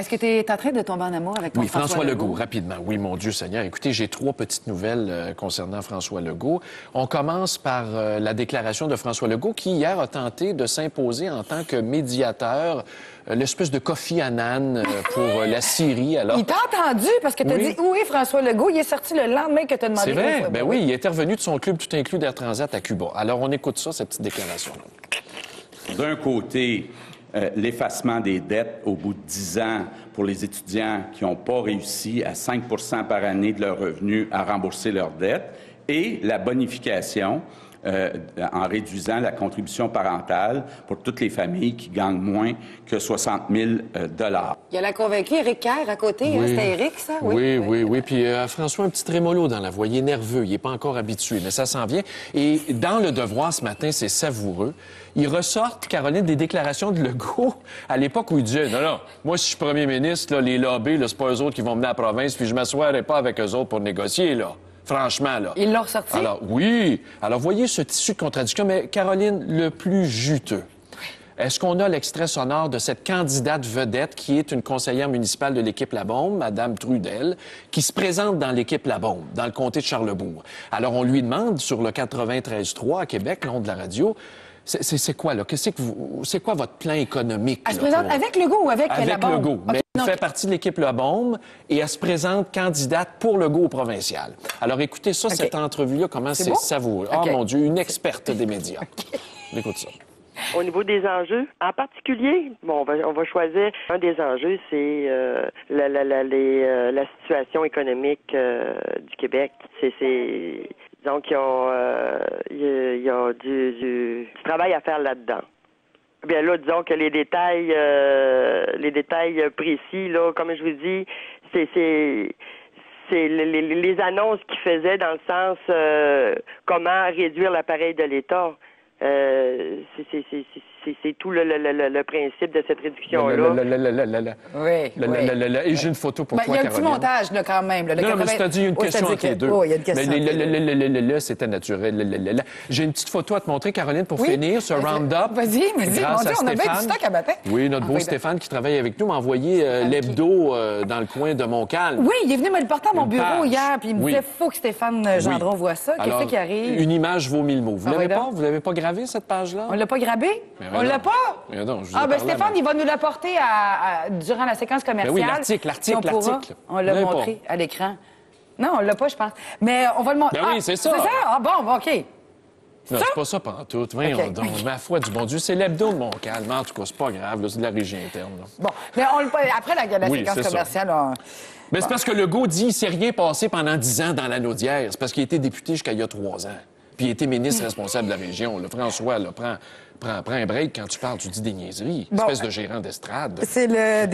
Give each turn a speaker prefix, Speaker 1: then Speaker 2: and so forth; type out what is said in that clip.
Speaker 1: Est-ce que tu es en train de tomber en amour avec ton
Speaker 2: François Legault, rapidement. Oui, mon Dieu Seigneur. Écoutez, j'ai 3 petites nouvelles concernant François Legault. On commence par la déclaration de François Legault qui, hier, a tenté de s'imposer en tant que médiateur, l'espèce de Kofi Annan pour la Syrie. Alors...
Speaker 1: Il t'a entendu parce que tu as dit où est François Legault? Il est sorti le lendemain que tu as demandé.
Speaker 2: C'est vrai? Ben oui, il est revenu de son club tout inclus d'Air Transat à Cuba. Alors, on écoute ça, cette petite déclaration-là.
Speaker 3: D'un côté, l'effacement des dettes au bout de 10 ans pour les étudiants qui n'ont pas réussi à 5 par année de leurs revenus à rembourser leurs dettes et la bonification en réduisant la contribution parentale pour toutes les familles qui gagnent moins que 60 000
Speaker 1: Il y a la convaincue, Éric Kerr, à côté.
Speaker 2: Oui.
Speaker 1: Hein? C'était Éric, ça?
Speaker 2: Oui. Puis François, un petit trémolo dans la voix. Il est nerveux. Il n'est pas encore habitué, mais ça s'en vient. Et dans Le Devoir ce matin, c'est savoureux. Il ressortent, Caroline, des déclarations de Legault à l'époque où il disait « Non, moi, si je suis premier ministre, là, les lobbies, là, c'est pas eux autres qui vont mener à la province, puis je m'assoirai pas avec eux autres pour négocier, là. » Franchement, là.
Speaker 1: Ils l'ont ressorti?
Speaker 2: Alors, oui. Alors, voyez ce tissu de contradiction. Mais, Caroline, le plus juteux. Est-ce qu'on a l'extrait sonore de cette candidate vedette qui est une conseillère municipale de l'équipe Labombe, Mme Trudel, qui se présente dans l'équipe Labombe, dans le comté de Charlebourg? Alors, on lui demande, sur le 93.3 à Québec, le nom de la radio, c'est quoi, là? C'est quoi votre plan économique?
Speaker 1: Elle se présente avec Legault ou avec Labombe?
Speaker 2: Avec Legault.
Speaker 1: Okay,
Speaker 2: Elle fait partie de l'équipe Labombe et elle se présente candidate pour Legault au provincial. Alors, écoutez ça, cette entrevue-là, comment c'est savoureux. Oh, mon Dieu, une experte des médias. On écoute ça.
Speaker 4: Au niveau des enjeux, en particulier, bon, on va choisir un des enjeux, c'est la situation économique du Québec. Donc, il y a du travail à faire là-dedans. Bien là, disons que les détails précis, là, comme je vous dis, c'est les annonces qu'il faisait dans le sens comment réduire l'appareil de l'État. C'est tout le principe de cette réduction-là.
Speaker 1: Oui.
Speaker 2: Et j'ai une photo pour toi,
Speaker 1: Caroline. Il y a un petit montage, là, quand même. Là,
Speaker 2: non, mais c'est-à-dire, il y a une question entre les deux.
Speaker 1: Oui, il y a une question.
Speaker 2: Mais c'était naturel. J'ai une petite photo à te montrer, Caroline, pour finir ce round-up.
Speaker 1: Vas-y. Mon Dieu, on a bien du stock à matin.
Speaker 2: Oui, notre beau Stéphane qui travaille avec nous m'a envoyé l'hebdo dans le coin de Montcalm.
Speaker 1: Oui, il est venu me le porter à mon bureau hier, puis il me disait, faut que Stéphane Gendron voit ça. Qu'est-ce qui arrive?
Speaker 2: Une image vaut 1000 mots. Vous l'avez pas? Vous l'avez pas gravé, cette page-là?
Speaker 1: On l'a pas grabé? On l'a pas? Stéphane, il va nous l'apporter durant la séquence commerciale.
Speaker 2: Oui, l'article.
Speaker 1: On l'a montré à l'écran. Non, on l'a pas, je pense. Mais on va le montrer.
Speaker 2: Oui, c'est ça.
Speaker 1: C'est ça? Ah bon, OK.
Speaker 2: Non, c'est pas ça pantoute. Voyons donc, ma foi du bon Dieu. C'est l'hebdo de Montcalm. En tout cas, c'est pas grave. C'est de la régie interne. Là.
Speaker 1: Bon, mais après la séquence commerciale...
Speaker 2: Mais c'est parce que Legault dit qu'il ne s'est rien passé pendant 10 ans dans l'Anaudière. C'est parce qu'il a été député jusqu'à il y a 3 ans. Puis il a été ministre responsable de la région. Là. François, là, prends un break quand tu parles. Tu dis des niaiseries. Espèce de gérant d'estrade.
Speaker 1: C'est le